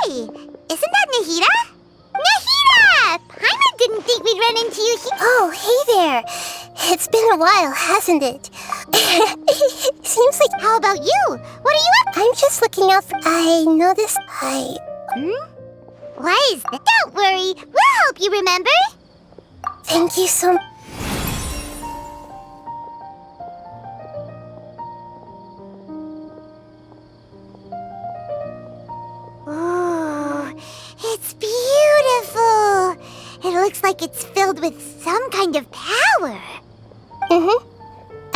Hey, isn't that Nahida? Nahida! Paimon didn't think we'd run into you here. Oh, hey there. It's been a while, hasn't it? Seems like... How about you? What are you up to? I'm just looking out for... I noticed Why is that? Don't worry, we'll help you remember. Thank you so much. Ooh, it's beautiful. It looks like it's filled with some kind of power.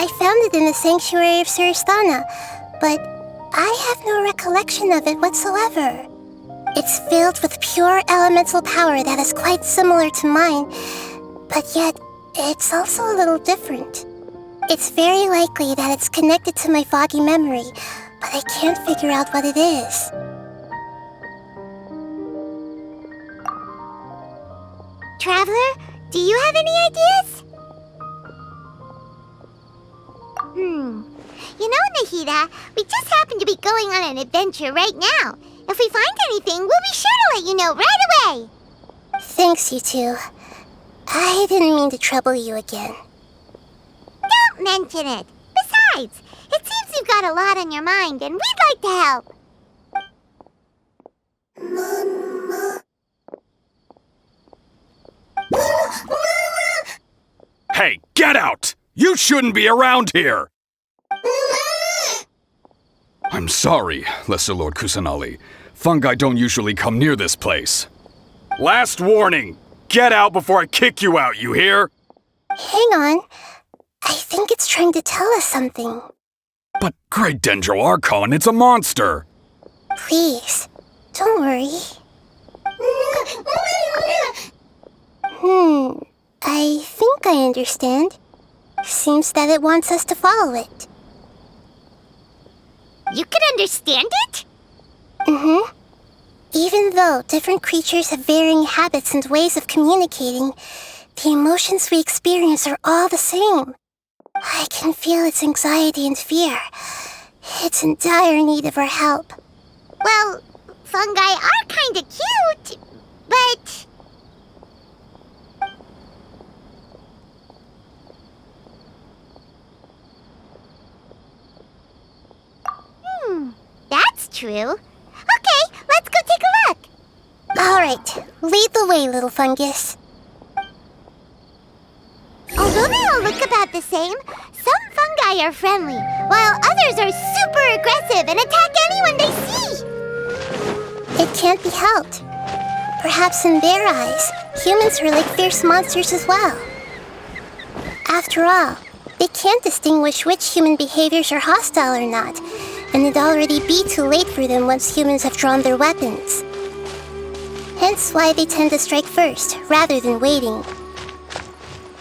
I found it in the sanctuary of Suristana, but I have no recollection of it whatsoever. It's filled with pure elemental power that is quite similar to mine, but yet it's also a little different. It's very likely that it's connected to my foggy memory, but I can't figure out what it is. Traveler, do you have any ideas? You know, Nahida, we just happen to be going on an adventure right now. If we find anything, we'll be sure to let you know right away. Thanks, you two. I didn't mean to trouble you again. Don't mention it. Besides, it seems you've got a lot on your mind, and we'd like to help. Hey, get out! You shouldn't be around here! I'm sorry, Lesser Lord Kusanali. Fungi don't usually come near this place. Last warning! Get out before I kick you out, you hear? Hang on. I think it's trying to tell us something. But Great Dendro Archon, it's a monster! Please, don't worry. I think I understand. Seems that it wants us to follow it. You can understand it? Even though different creatures have varying habits and ways of communicating, the emotions we experience are all the same. I can feel its anxiety and fear. It's in dire need of our help. Well, fungi are kinda cute, but... That's true. Okay, let's go take a look. All right, lead the way, little fungus. Although they all look about the same, some fungi are friendly, while others are super aggressive and attack anyone they see. It can't be helped. Perhaps in their eyes, humans are like fierce monsters as well. After all, they can't distinguish which human behaviors are hostile or not, and it'd already be too late for them once humans have drawn their weapons. Hence why they tend to strike first, rather than waiting.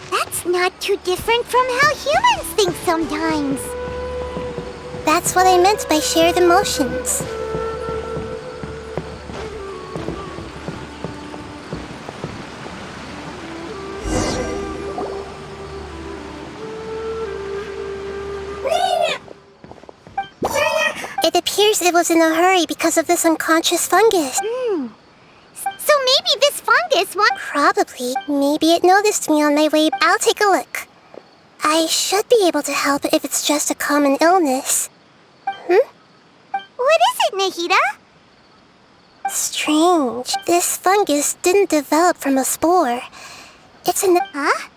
That's not too different from how humans think sometimes. That's what I meant by shared emotions. It appears it was in a hurry because of this unconscious fungus. So maybe this fungus wants... Probably. Maybe it noticed me on my way. I'll take a look. I should be able to help if it's just a common illness. What is it, Nahida? Strange. This fungus didn't develop from a spore. It's an... Huh?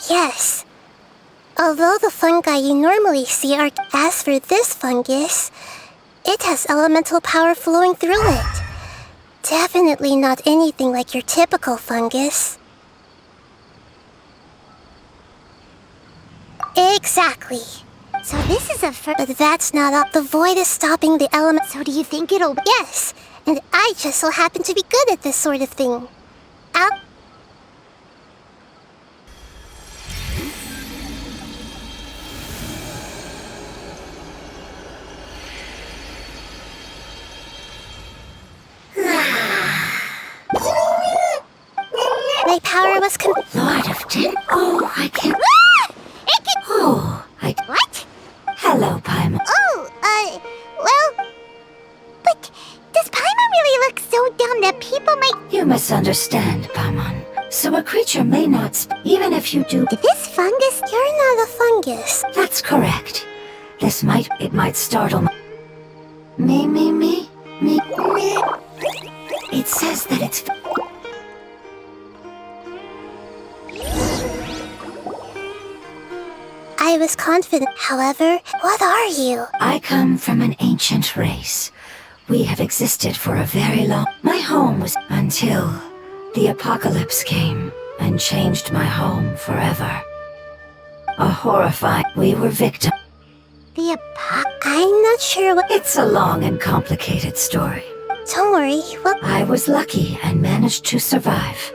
Yes. Although the fungi you normally see are... As for this fungus, it has elemental power flowing through it. Definitely not anything like your typical fungus. Exactly. So this is a But that's not all. The void is stopping the element. So do you think it'll... Yes, and I just so happen to be good at this sort of thing. I'll... My power was Lord of Ten. Oh, I can't. It can... Oh, What? Hello, Paimon. Oh, well... But does Paimon really look so dumb You misunderstand, Paimon. So a creature may not even if you do. This fungus? You're not a fungus. That's correct. It might startle me. It says that it's... I was confident. However, what are you? I come from an ancient race. We have existed for a very long... My home was until the apocalypse came and changed my home forever. A horrifying... We were victims. I'm not sure what... It's a long and complicated story. Don't worry, well... I was lucky and managed to survive.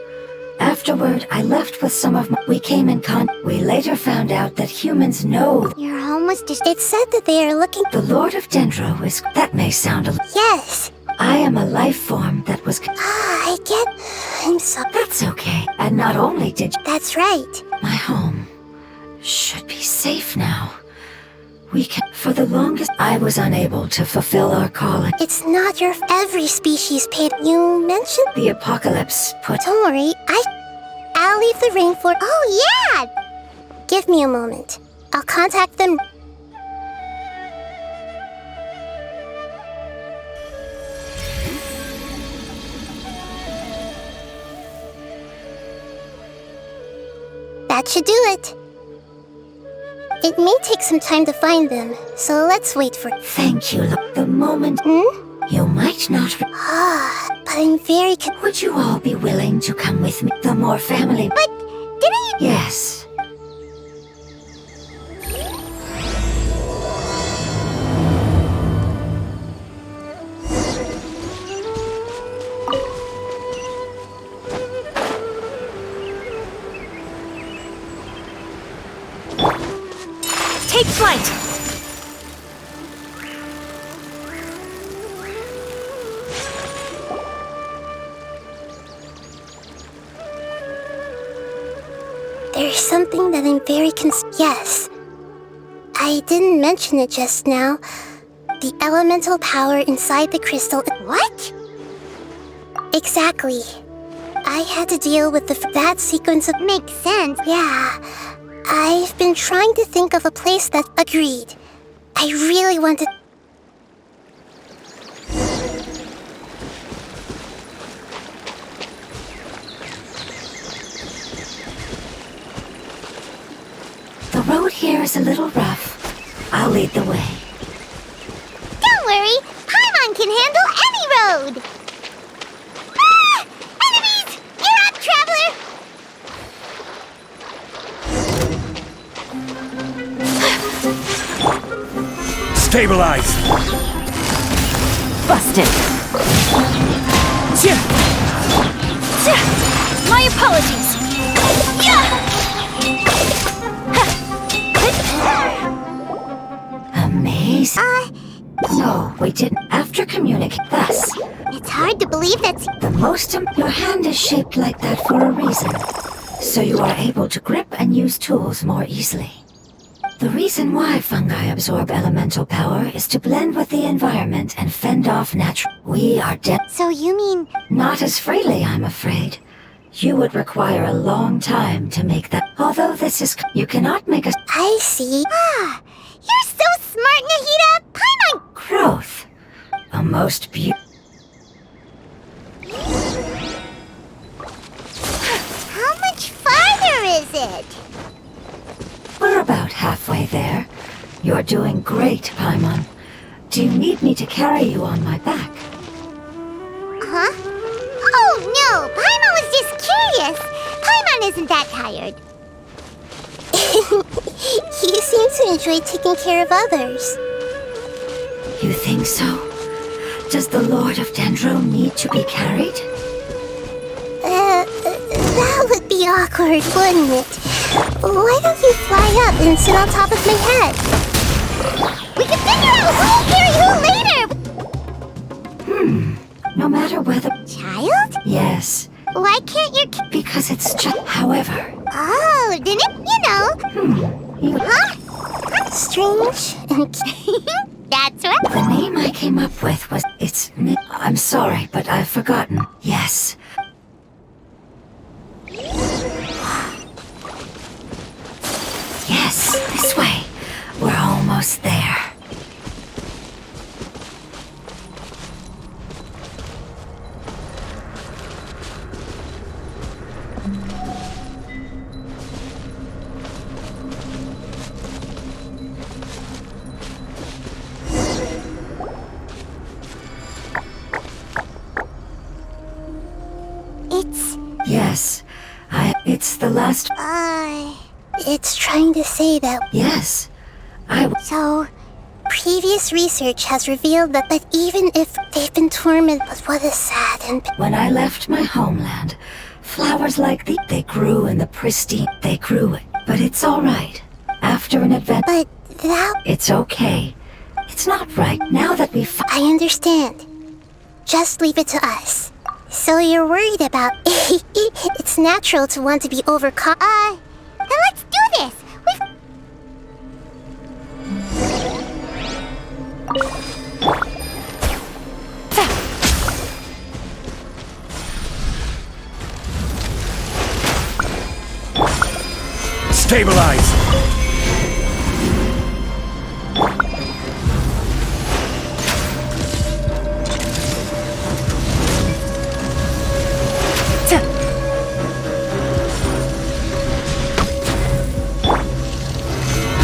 Afterward, I left with some of my... We came in We later found out that humans know... Your home was just... It said that they are looking... The Lord of Dendro is... That may sound a... Yes! I am a life form that was... I get... I'm sorry. That's okay. And not only did... That's right. My home should be safe now. We can... For the longest, I was unable to fulfill our calling. It's not your... Every species paid... You mentioned... The apocalypse put... Don't worry, I'll leave the rainforest... Oh, yeah! Give me a moment. I'll contact them... That should do it. It may take some time to find them, so let's wait for... Thank you. The moment... You might not... But I'm very... Would you all be willing to come with me? The more family... But didn't you... Yes. Take flight! There's something that I'm very Yes. I didn't mention it just now. The elemental power inside the crystal... What? Exactly. I had to deal with that sequence of... Makes sense. Yeah. I've been trying to think of a place that... Agreed. I really wanted... The road here is a little rough. I'll lead the way. Don't worry, Paimon can handle any road! Ah! Enemies! You're up, traveler! Stabilize! Busted! My apologies! Amazing. No, we didn't. After communicating thus, It's hard to believe that's... your hand is shaped like that for a reason. So you are able to grip and use tools more easily. The reason why fungi absorb elemental power is to blend with the environment and fend off natural... We are dead. So you mean... Not as freely, I'm afraid. You would require a long time to make that. Although this is... You cannot make a... I see. Ah, you're so smart, Nahida! Paimon... Growth. A most beautiful... How much farther is it? We're about halfway there. You're doing great, Paimon. Do you need me to carry you on my back? Huh? Oh, no! Paimon was just curious! Paimon isn't that tired. You seem to enjoy taking care of others. You think so? Does the Lord of Dendro need to be carried? That would be awkward, wouldn't it? Why don't you fly up and sit on top of my head? We can figure out who'll carry who later! No matter whether... Child? Yes, Why can't your... because it's just... However... Oh, then it... You... Huh? Strange and That's right. The name I came up with was... I'm sorry, but I've forgotten. Yes, Yes, this way. We're almost there. Yes, it's the last... It's trying to say that... Yes, So, previous research has revealed that even if they've been tormented, but what a sad and... When I left my homeland, flowers like they grew in the pristine... They grew it, but it's all right. After an event... But that... It's okay. It's not right now that we... I understand. Just leave it to us. So you're worried about... It's natural to want to be overcome... Then let's do this! Stabilize!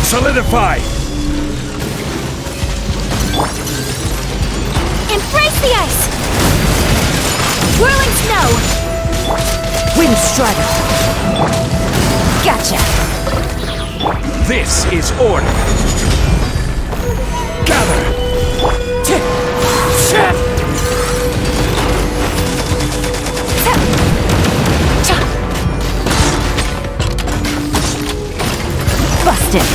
Solidify! Embrace the ice! Whirling snow! Wind strider! Gotcha! This is order! Gather! Busted!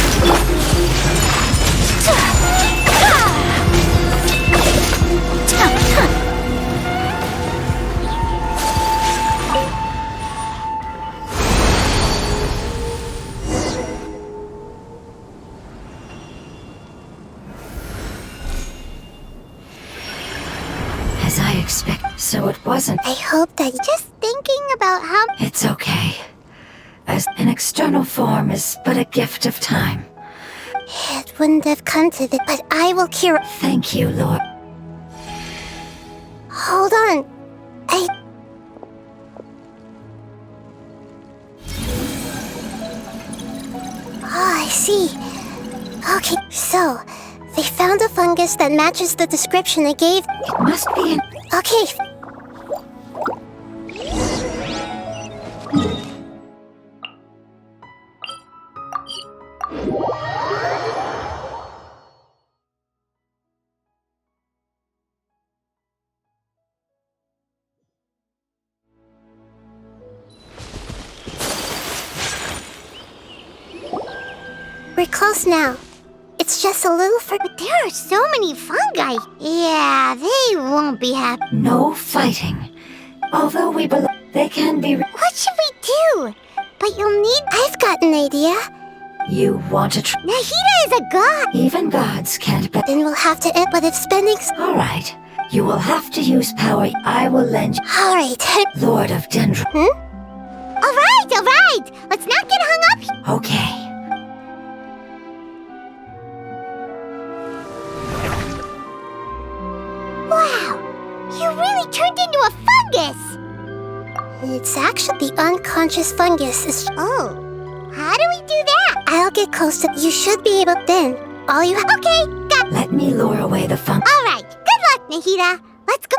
As I expect, so it wasn't. I hope that... Just thinking about how... It's okay. As an external form is but a gift of time. It wouldn't have come to this, but I will cure... Thank you, Lord. Hold on. I see. Okay, so... They found a fungus that matches the description I gave... It must be an... Okay. We're close now. It's just a little fur... But there are so many fungi. Yeah, they won't be happy. No fighting. Although we believe they can be... What should we do? But you'll need... I've got an idea. You want to Nahida is a god! Even gods can't be... Then we'll have to end, but if spending... All right. You will have to use power. I will lend you... All right. Lord of Dendron. All right! Let's not get hung up. Okay. Wow! You really turned into a fungus! It's actually the unconscious fungus. Oh, how do we do that? I'll get close to... You should be able... Then, all you... Okay, got... Let me lure away the funk. All right, good luck, Nahida. Let's go.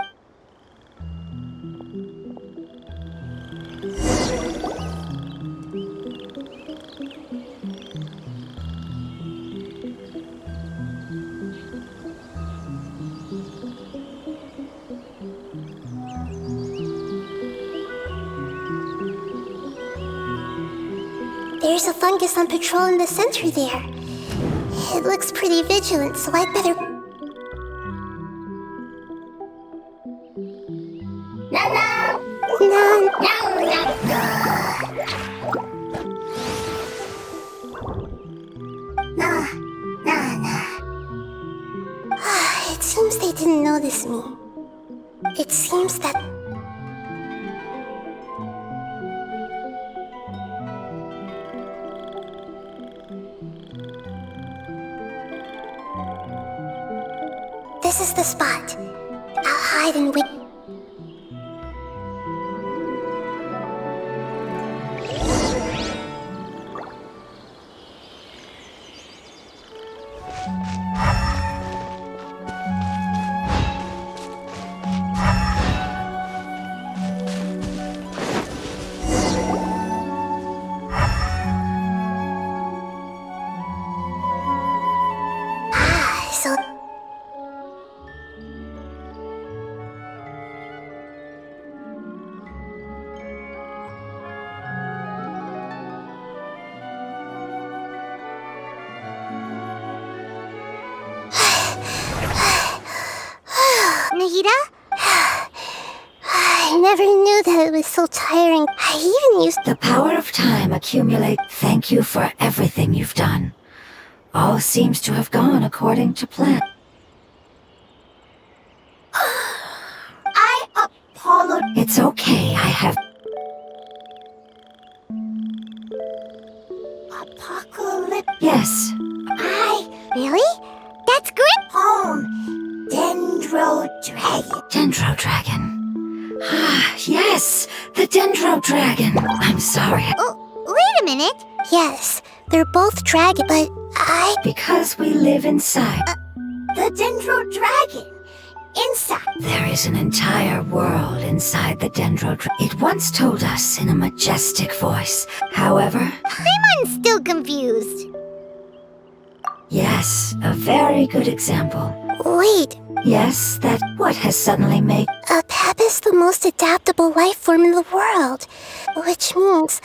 There's a fungus on patrol in the center there. It looks pretty vigilant, so I'd better... It seems they didn't notice me. It seems that... That's the spot. I'll hide and wait. So Nahida? I never knew that it was so tiring. I even used The power of time accumulate. Thank you for everything you've done. All seems to have gone according to plan. It's okay, I have... apocalypse. Yes, Really? That's great! Home. Dendro dragon. Dendro Dragon. Ah, yes, the Dendro Dragon. I'm sorry. Oh, wait a minute. Yes, they're both dragon, but Because we live inside, the Dendro dragon. Inside. there is an entire world inside the Dendro Dragon. It once told us in a majestic voice. However, I'm still confused. yes, a very good example. Wait, Yes, that what has suddenly made... Apep is the most adaptable life form in the world, which means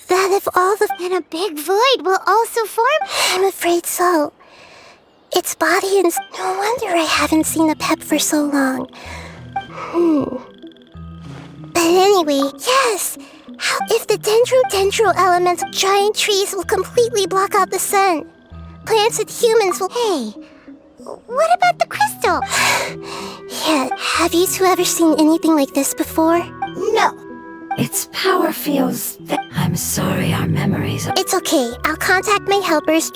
that if all the... And a big void will also form? I'm afraid so. Its body and... No wonder I haven't seen Apep for so long. But anyway, yes! How if the dendro elemental giant trees will completely block out the sun? Plants and humans will... Hey, what about the crystal? Yeah, have you two ever seen anything like this before? No. Its power feels... I'm sorry, our memories are... It's okay. I'll contact my helpers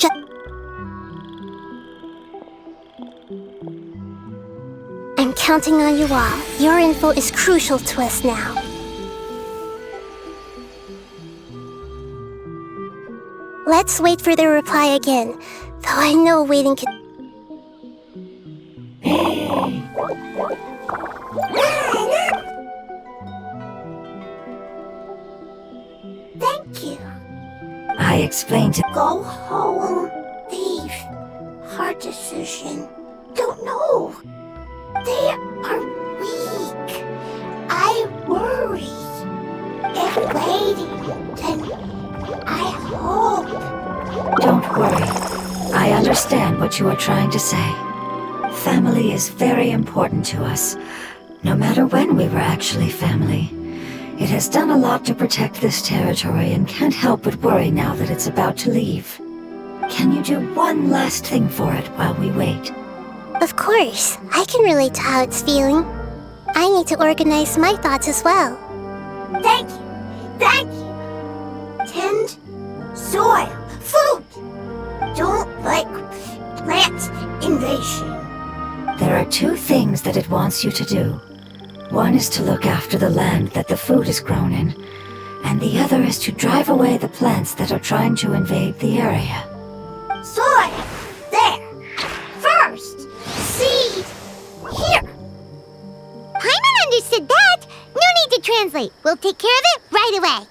I'm counting on you all. Your info is crucial to us now. Let's wait for their reply again. Though I know waiting can... Thank you. I explained to... Go home. Leave. Hard decision. Don't know. They are weak. I worry. If waiting, then I hope. Don't worry. I understand what you are trying to say. Family is very important to us. No matter when we were actually family. It has done a lot to protect this territory and can't help but worry now that it's about to leave. Can you do one last thing for it while we wait? Of course. I can relate to how it's feeling. I need to organize my thoughts as well. Thank you. Thank you. Tend soil. Food. Don't like plant invasion. There are two things that it wants you to do. One is to look after the land that the food is grown in, and the other is to drive away the plants that are trying to invade the area. Soil. There. First. Seed. Here. Paimon understood that. No need to translate. We'll take care of it right away.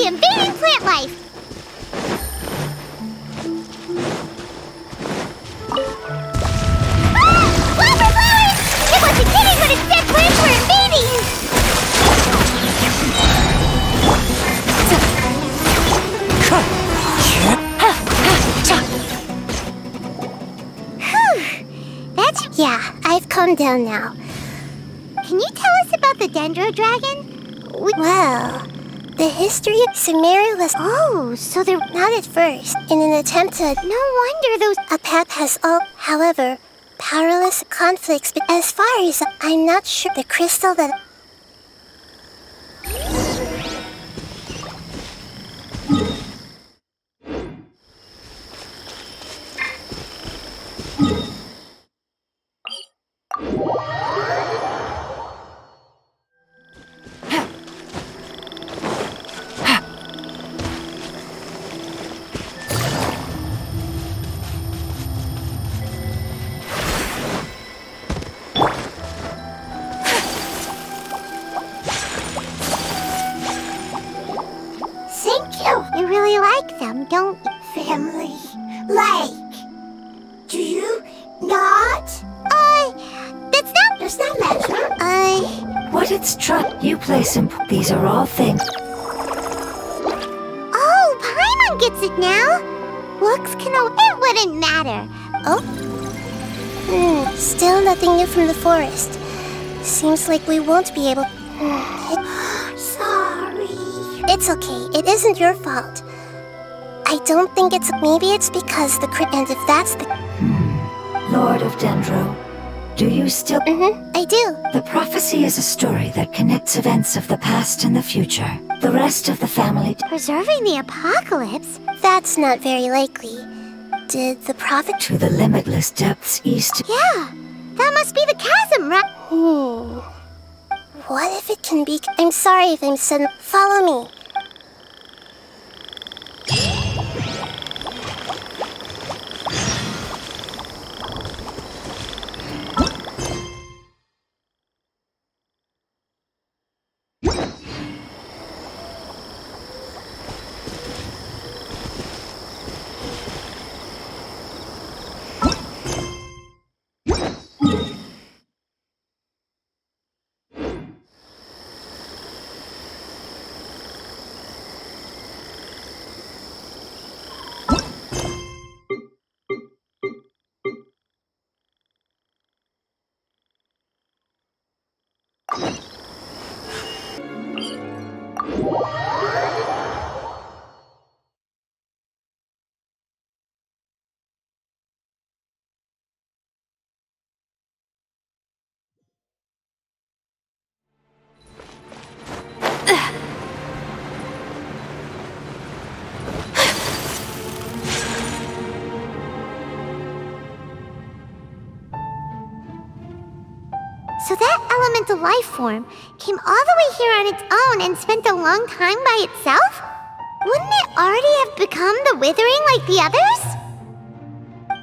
invading plant life. Flower flowers! It wasn't kidding when its dead plants were invading! That's... Yeah, I've calmed down now. Can you tell us about the Dendro Dragon? Well, the history of Sumeru was Oh, so they're... not at first. In an attempt to... No wonder those... Apep has all, however, powerless conflicts. But as far as I'm not sure, the crystal that... Thank you. You really like them, don't you? Family. Like. Do you not? That's not... Does that matter? What it's you place these are all things. Oh, Paimon gets it now. Looks can... It wouldn't matter. Still nothing new from the forest. Seems like we won't be able... Sorry. It's okay. It isn't your fault. I don't think it's... Maybe it's because the and if that's the... Lord of Dendro, do you still... I do. The prophecy is a story that connects events of the past and the future. The rest of the family... Preserving the apocalypse? That's not very likely. Did the prophet... To the limitless depths east... Yeah, that must be the chasm, right? What if it can be... I'm sorry if I'm sudden... Follow me. So that elemental life form came all the way here on its own and spent a long time by itself? Wouldn't it already have become the Withering like the others?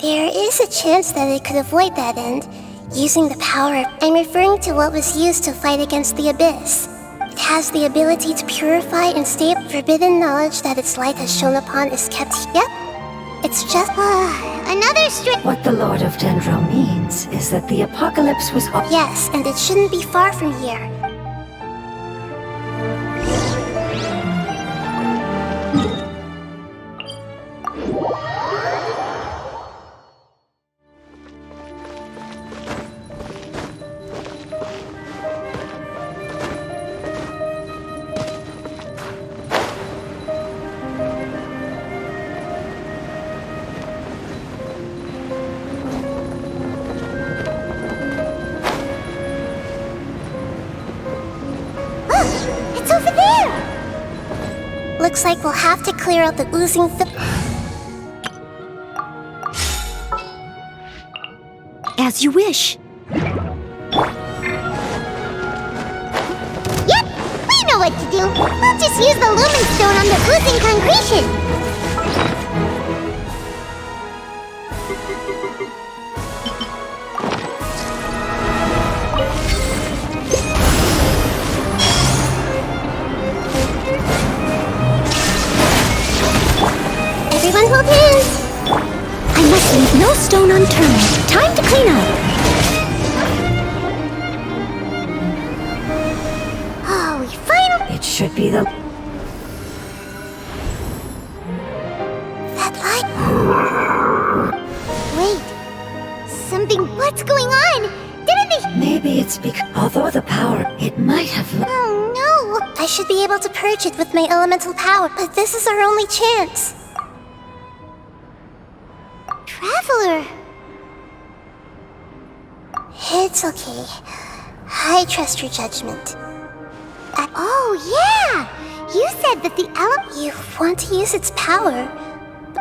There is a chance that it could avoid that end, using the power. I'm referring to what was used to fight against the Abyss. It has the ability to purify and stay. Forbidden knowledge that its light has shone upon is kept. Yep. It's just... Another string... What the Lord of Dendro means is that the apocalypse was... Yes, and it shouldn't be far from here. It's over there! Looks like we'll have to clear out the oozing As you wish. Yep! We know what to do! We'll just use the lumen stone on the oozing concretion! single stone unturned. Time to clean up. Oh, we finally... It should be the... That light... Wait. What's going on? Didn't they... Maybe it's because... Although the power, it might have... Oh, no. I should be able to purge it with my elemental power, but this is our only chance. Traveler. It's okay. I trust your judgment. Oh, yeah. You said that the You want to use its power?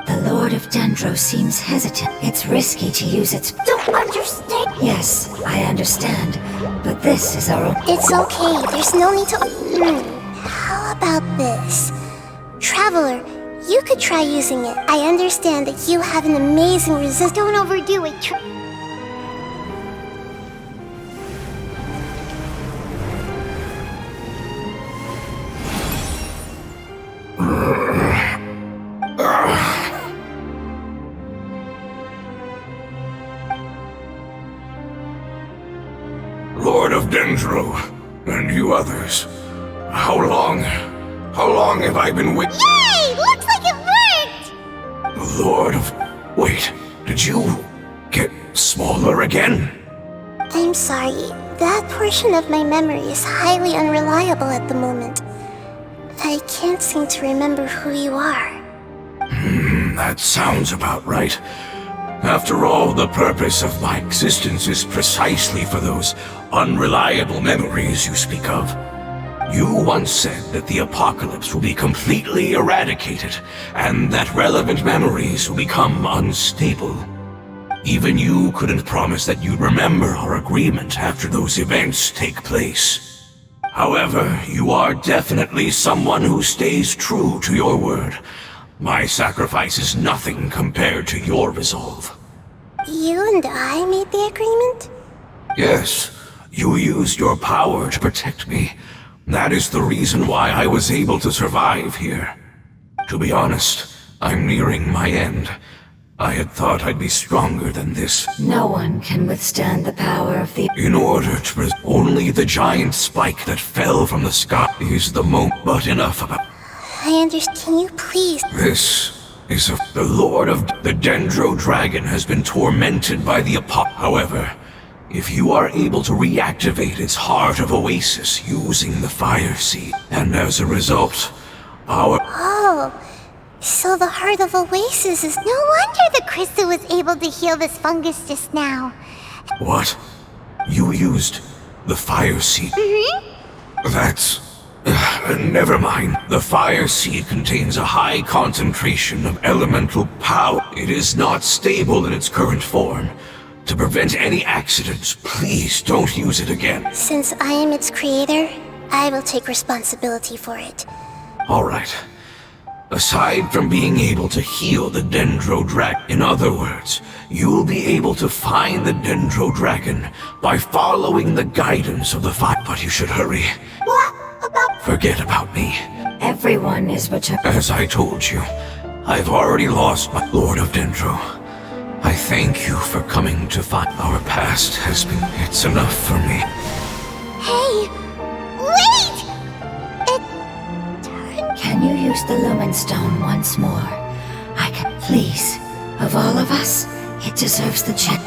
The Lord of Dendro seems hesitant. It's risky to use its... Don't understand. Yes, I understand. But this is our own... It's okay. There's no need to... How about this? Traveler, you could try using it. I understand that you have an amazing resistance. Don't overdo it. Lord of Dendro, and you others. How long have I been waiting? Yay! Looks like it worked! Lord of... Wait, did you get smaller again? I'm sorry. That portion of my memory is highly unreliable at the moment. I can't seem to remember who you are. That sounds about right. After all, the purpose of my existence is precisely for those unreliable memories you speak of. You once said that the apocalypse will be completely eradicated, and that relevant memories will become unstable. Even you couldn't promise that you'd remember our agreement after those events take place. However, you are definitely someone who stays true to your word. My sacrifice is nothing compared to your resolve. You and I made the agreement? Yes, you used your power to protect me. That is the reason why I was able to survive here. To be honest, I'm nearing my end. I had thought I'd be stronger than this. No one can withstand the power of the... In order to only the giant spike that fell from the sky is the but enough about... I understand. Can you please... This is the Lord of the Dendro Dragon has been tormented by the Apep. However, if you are able to reactivate its heart of Oasis using the Fire Seed, and as a result, our... Oh, so the heart of Oasis is... No wonder the crystal was able to heal this fungus just now. What? You used the Fire Seed? That's... never mind. The Fire Seed contains a high concentration of elemental power. It is not stable in its current form. To prevent any accidents, please don't use it again. Since I am its creator, I will take responsibility for it. Alright. Aside from being able to heal the Dendro Dragon, in other words, you'll be able to find the Dendro Dragon by following the guidance of the fire. But you should hurry. What about... Forget about me. Everyone is returning. As I told you, I've already lost my Lord of Dendro. I thank you for coming to find our past has been... It's enough for me. Hey! Wait! Can you use the Lumen Stone once more? I can... Please. Of all of us, it deserves the check.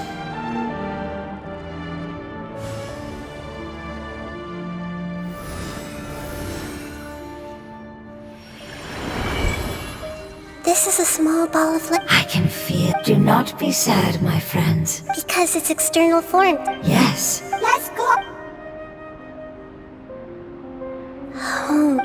This is a small ball of light. I can feel... Do not be sad, my friends. Because it's external formed. Yes. Let's go! Home.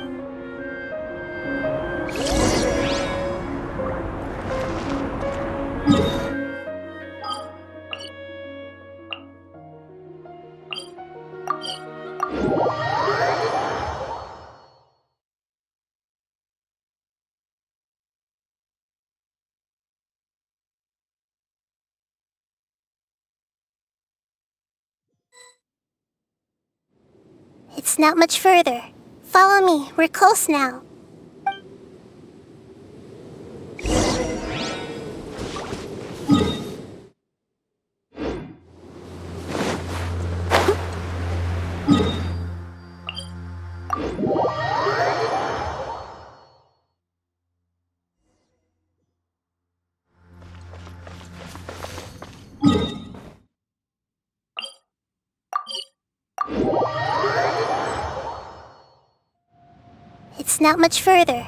It's not much further. Follow me, we're close now. It's not much further.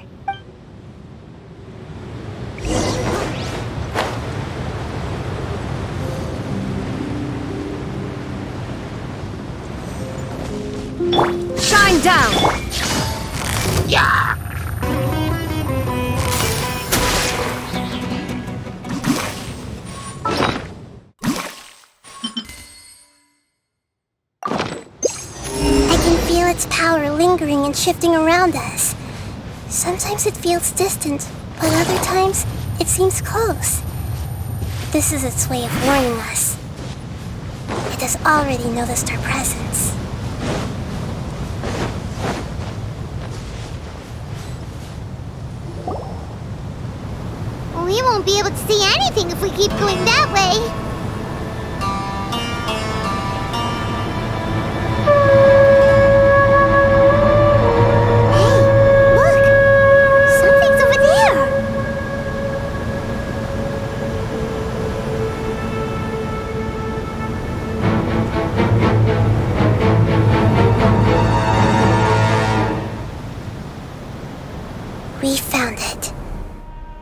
Shine down! Yeah! I can feel its power lingering and shifting around us. Sometimes it feels distant, but other times it seems close. This is its way of warning us. It has already noticed our presence. We won't be able to see anything if we keep going that way. Hey, look! Something's over there! We found it.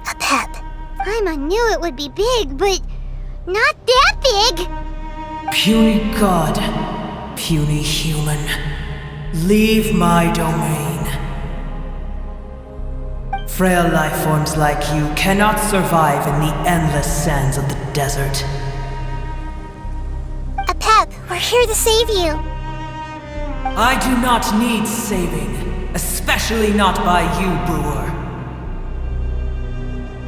Apep. I knew it would be big, but not that big! Puny god, puny human, leave my domain. Frail life forms like you cannot survive in the endless sands of the desert. Apep, we're here to save you. I do not need saving, especially not by you, brewer.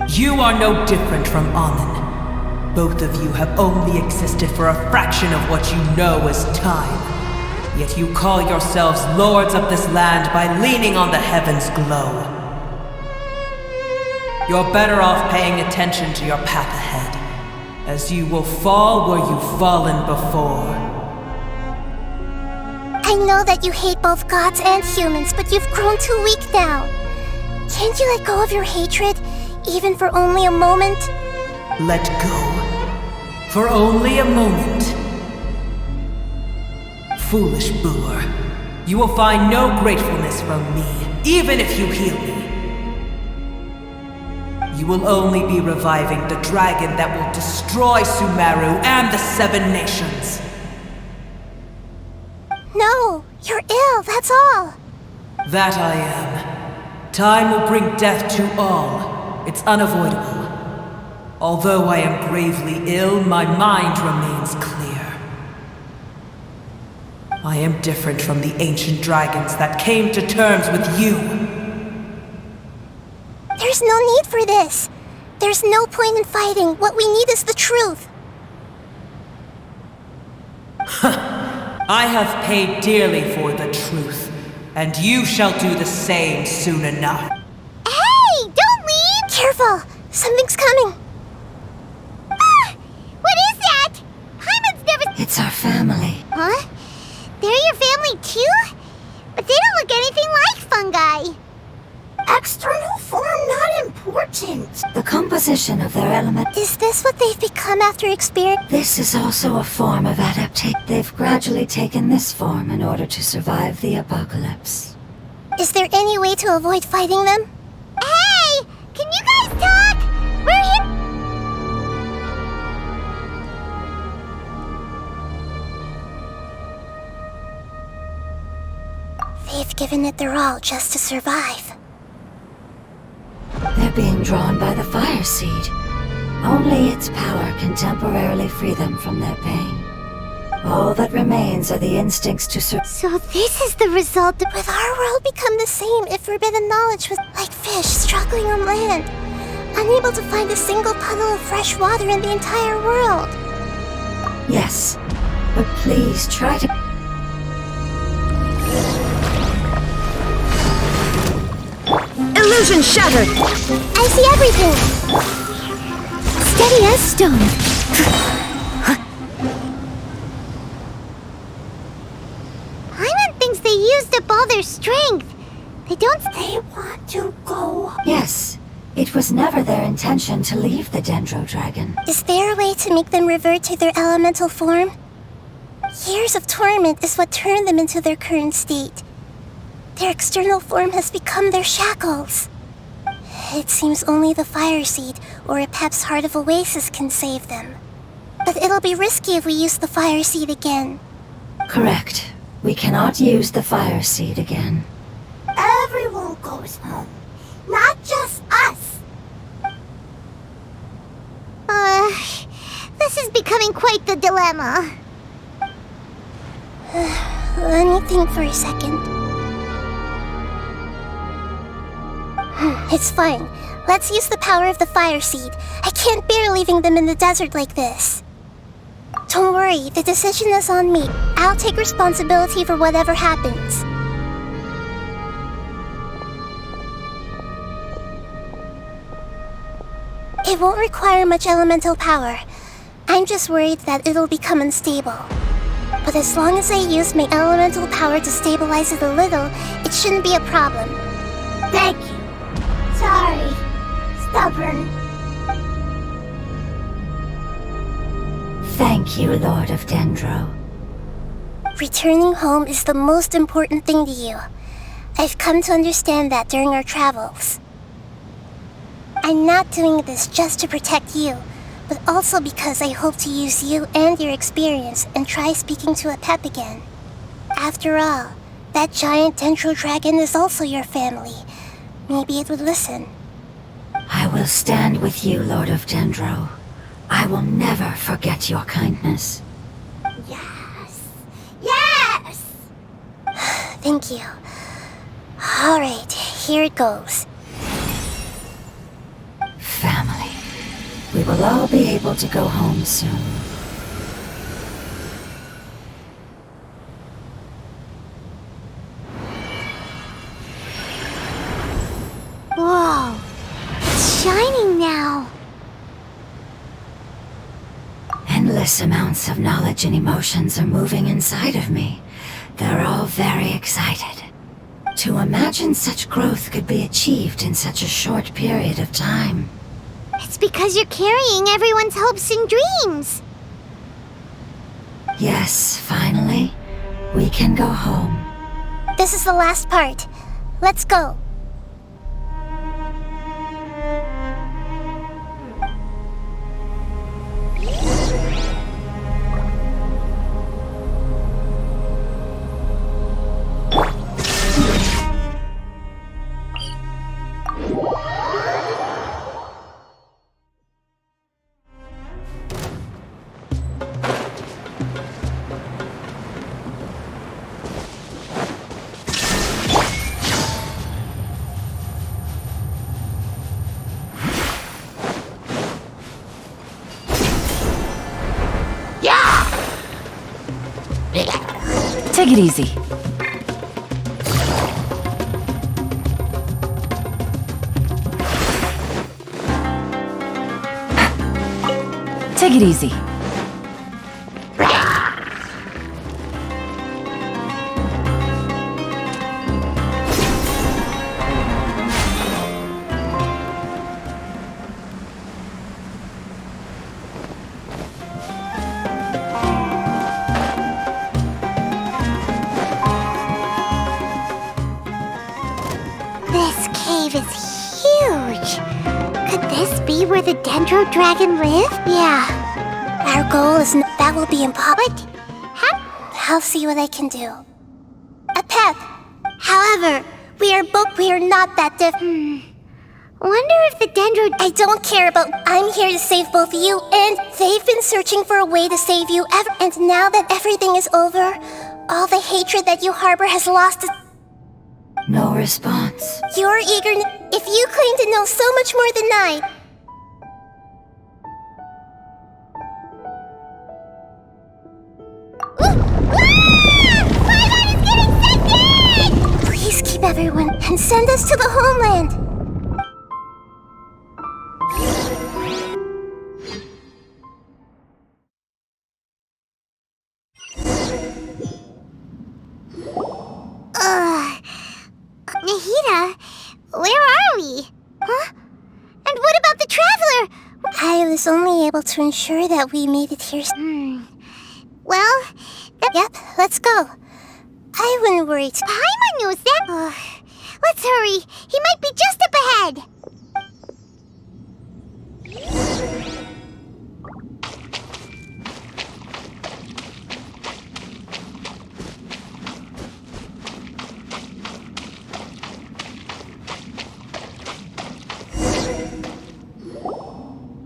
You are no different from Amun. Both of you have only existed for a fraction of what you know as time. Yet you call yourselves lords of this land by leaning on the heavens' glow. You're better off paying attention to your path ahead, as you will fall where you've fallen before. I know that you hate both gods and humans, but you've grown too weak now. Can't you let go of your hatred? Even for only a moment? Let go. For only a moment. Foolish brewer. You will find no gratefulness from me, even if you heal me. You will only be reviving the dragon that will destroy Sumeru and the 7 nations. No, you're ill, that's all. That I am. Time will bring death to all. It's unavoidable. Although I am gravely ill, my mind remains clear. I am different from the ancient dragons that came to terms with you. There's no need for this. There's no point in fighting. What we need is the truth. I have paid dearly for the truth, and you shall do the same soon enough. Hey! Don't leave! Careful! Something's coming! Ah! What is that? Hyman's never... It's our family. Huh? They're your family too? But they don't look anything like fungi. External form not important. The composition of their element. Is this what they've become after experience? This is also a form of adaptation. They've gradually taken this form in order to survive the apocalypse. Is there any way to avoid fighting them? Hey! Can you guys talk? We're here... They've given it their all just to survive. They're being drawn by the fire seed. Only its power can temporarily free them from their pain. All that remains are the instincts to survive. So this is the result of... Would our world become the same if forbidden knowledge was like fish struggling on land, unable to find a single puddle of fresh water in the entire world? Yes, but please try to... Illusion shattered! I see everything! Steady as stone. Hyman thinks they used up all their strength. They don't... They want to go. Yes, it was never their intention to leave the Dendro Dragon. Is there a way to make them revert to their elemental form? Years of torment is what turned them into their current state. Their external form has become their shackles. It seems only the fire seed or Apep's Heart of Oasis can save them. But it'll be risky if we use the fire seed again. Correct. We cannot use the fire seed again. Everyone goes home, not just us. This is becoming quite the dilemma. Let me think for a second. It's fine. Let's use the power of the fire seed. I can't bear leaving them in the desert like this. Don't worry, the decision is on me. I'll take responsibility for whatever happens. It won't require much elemental power. I'm just worried that it'll become unstable. But as long as I use my elemental power to stabilize it a little, it shouldn't be a problem. Thank you. Sorry. Stubborn. Thank you, Lord of Dendro. Returning home is the most important thing to you. I've come to understand that during our travels. I'm not doing this just to protect you, but also because I hope to use you and your experience and try speaking to Apep again. After all, that giant dendro dragon is also your family. Maybe it would listen. I will stand with you, Lord of Dendro. I will never forget your kindness. Yes. Yes! Thank you. Alright, here it goes. Family. We will all be able to go home soon. Whoa. It's shining now. Endless amounts of knowledge and emotions are moving inside of me. They're all very excited. To imagine such growth could be achieved in such a short period of time. It's because you're carrying everyone's hopes and dreams. Yes, finally, we can go home. This is the last part. Let's go. Take it easy. Take it easy. This cave is huge. Could this be where the Dendro Dragon lived? Yeah. Our goal is that will be impossible. How? I'll see what I can do. Apep! However, we are not that different. Wonder if the Dendro... I don't care about... I'm here to save both you and they've been searching for a way to save you ever. And now that everything is over, all the hatred that you harbor has lost its... No response. Your eagerness... If you claim to know so much more than I... Please keep everyone and send us to the homeland. Nahida, where are we? Huh? And what about the traveler? I was only able to ensure that we made it here. Well, Yep, let's go. I wouldn't worry. Paimon knows that. Let's hurry. He might be just up ahead.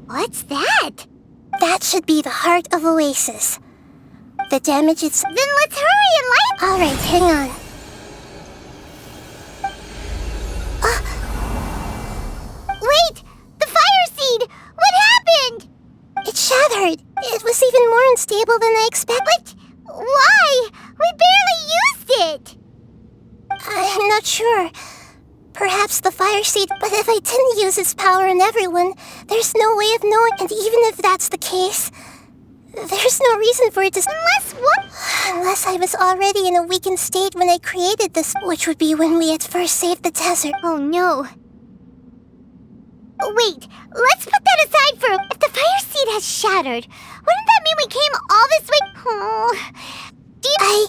What's that? That should be the heart of Oasis. The damage is... Then let's hurry and light... Alright, hang on. Wait! The fire seed! What happened? It shattered. It was even more unstable than I expected. Why? We barely used it! I'm not sure. Perhaps the fire seed, but if I didn't use its power on everyone, there's no way of knowing, and even if that's the case, there's no reason for it to... Unless what? Unless I was already in a weakened state when I created this, which would be when we had first saved the desert. Oh no. Wait, let's put that aside for... If the fire seed has shattered, wouldn't that mean we came all this way... Oh... Do you...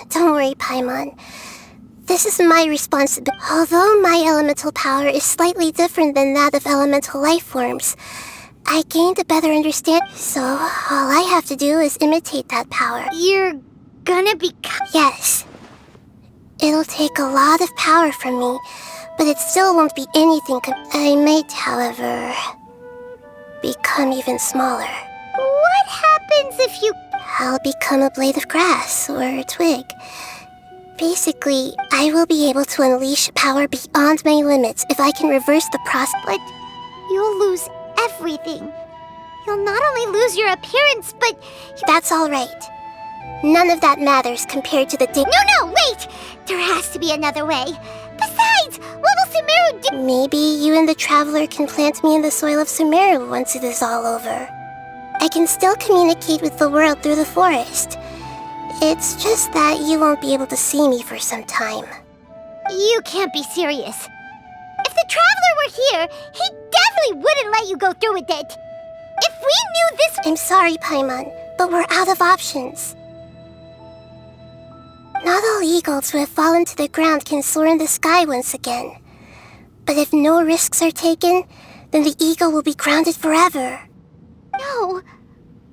Don't worry, Paimon. This is my responsibility. Although my elemental power is slightly different than that of elemental life forms, I gained a better understanding, so all I have to do is imitate that power. You're gonna become... Yes. It'll take a lot of power from me, but it still won't be anything I might, however, become even smaller. What happens if you... I'll become a blade of grass or a twig. Basically, I will be able to unleash power beyond my limits if I can reverse the process. But you'll lose everything. You'll not only lose your appearance, but... That's all right. None of that matters compared to the day... No, wait! There has to be another way. Besides, what will Sumeru do? Maybe you and the Traveler can plant me in the soil of Sumeru once it is all over. I can still communicate with the world through the forest. It's just that you won't be able to see me for some time. You can't be serious. If the Traveler were here, he definitely wouldn't let you go through with it. If we knew this... I'm sorry, Paimon, but we're out of options. Not all eagles who have fallen to the ground can soar in the sky once again. But if no risks are taken, then the eagle will be grounded forever. No.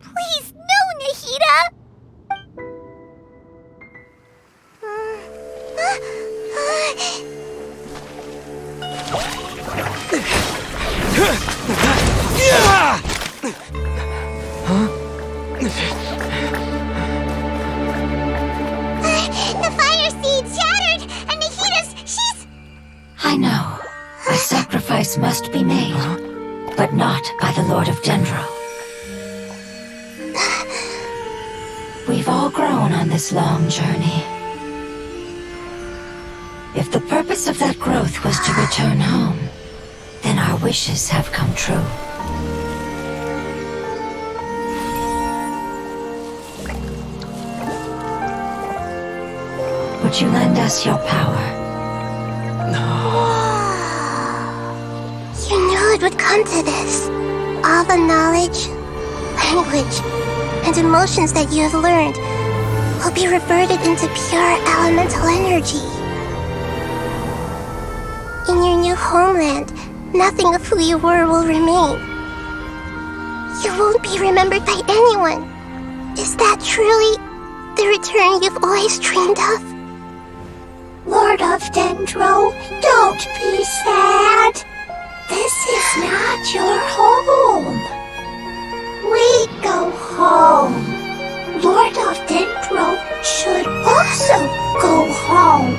Please, no, Nahida! The fire seed shattered, and she's... I know. A sacrifice must be made, but not by the Lord of Dendro. We've all grown on this long journey. If the purpose of that growth was to return home, then our wishes have come true. Would you lend us your power? You knew it would come to this. All the knowledge, language, and emotions that you have learned will be reverted into pure elemental energy. In your new homeland, nothing of who you were will remain. You won't be remembered by anyone. Is that truly the return you've always dreamed of? Lord of Dendro, don't be sad. This is not your home. We go home. Lord of Dendro should also go home.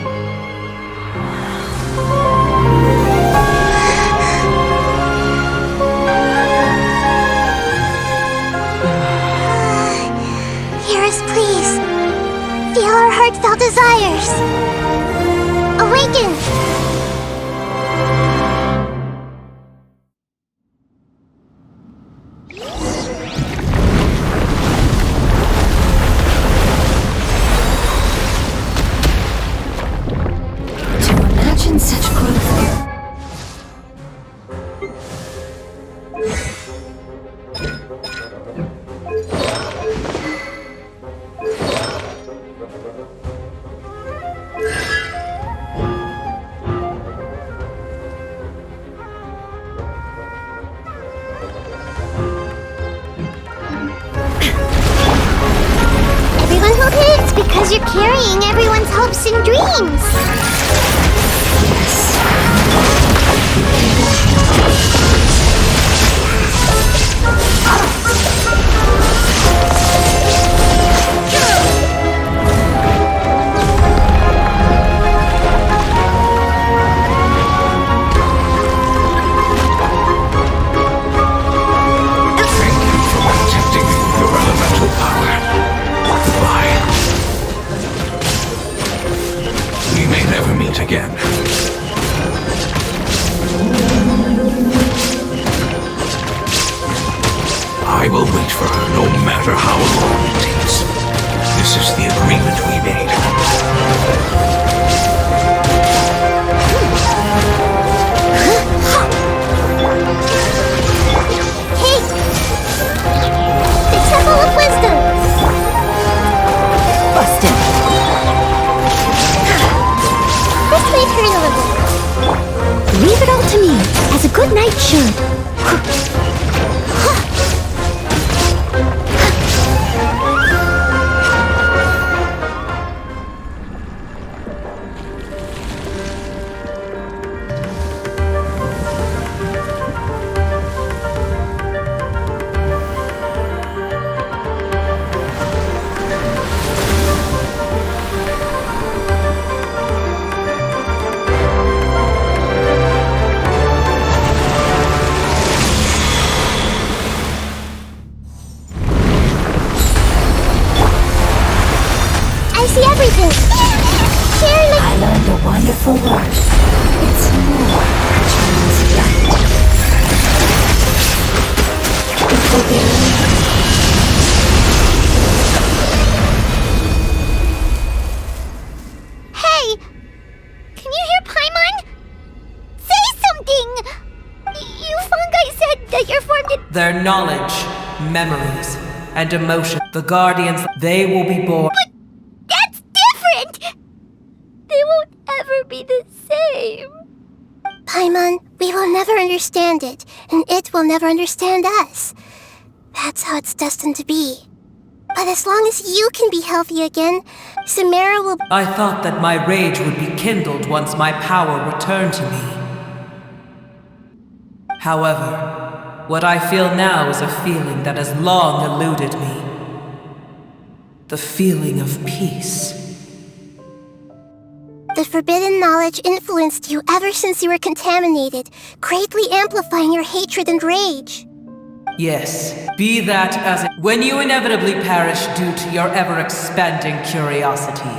Hear us, please. Feel our heartfelt desires. Awaken! To imagine such growth... carrying everyone's hopes and dreams. Again. I will wait for her no matter how long it takes. This is the agreement we made. Hey! The Temple of Wisdom! Busted. This may hurt a little. Leave it all to me, as a good knight should. I learned a wonderful word. It's more translight. It will be Hey! Can you hear Paimon? Say something! You fungi said that you're formed in... Their knowledge, memories, and emotion. The Guardians, they will be born. But that's different! They won't ever be the same. Paimon, we will never understand it, and it will never understand us. That's how it's destined to be. But as long as you can be healthy again, Samara will... I thought that my rage would be kindled once my power returned to me. However, what I feel now is a feeling that has long eluded me. The feeling of peace. The forbidden knowledge influenced you ever since you were contaminated, greatly amplifying your hatred and rage. Yes, be that as it... When you inevitably perish due to your ever-expanding curiosity,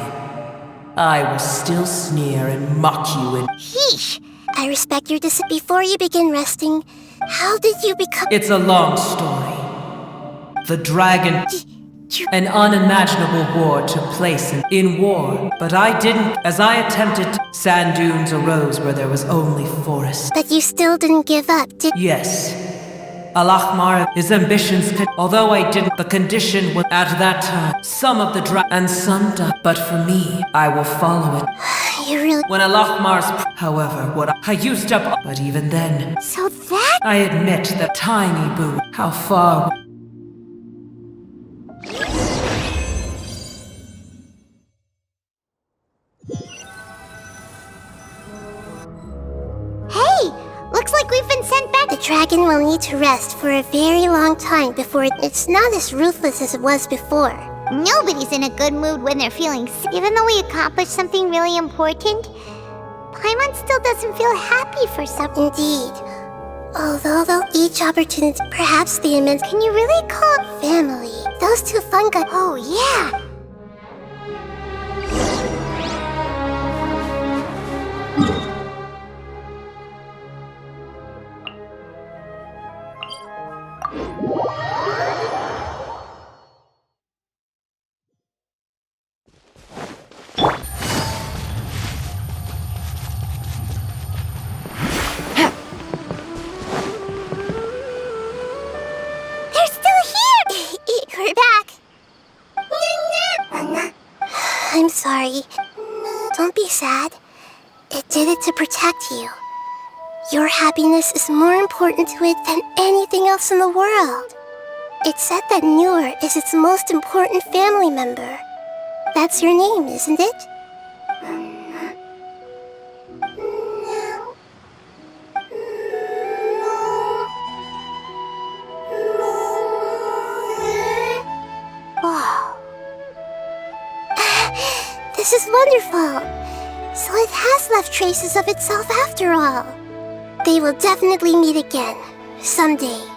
I will still sneer and mock you in... Yeesh! I respect your decision. Before you begin resting, how did you become... It's a long story. The dragon... An unimaginable war took place in war, but I didn't. As I attempted, sand dunes arose where there was only forest. But you still didn't give up, did... Yes. Al-Ahmar, his ambitions could... Although I didn't, the condition was at that time. Some of the and some died. But for me, I will follow it. You really... When Al-Ahmar's... However, what I used up... But even then... So that... I admit that tiny boo... How far... Looks like we've been sent back. The dragon will need to rest for a very long time before it's not as ruthless as it was before. Nobody's in a good mood when they're feeling sick. Even though we accomplished something really important, Paimon still doesn't feel happy for something. Indeed. Although each opportunity, perhaps the immense... Can you really call it family? Those two fungi... Oh, yeah! I'm sorry. Don't be sad. It did it to protect you. Your happiness is more important to it than anything else in the world. It's said that Noor is its most important family member. That's your name, isn't it? Wow. This is wonderful. So it has left traces of itself after all. They will definitely meet again, someday.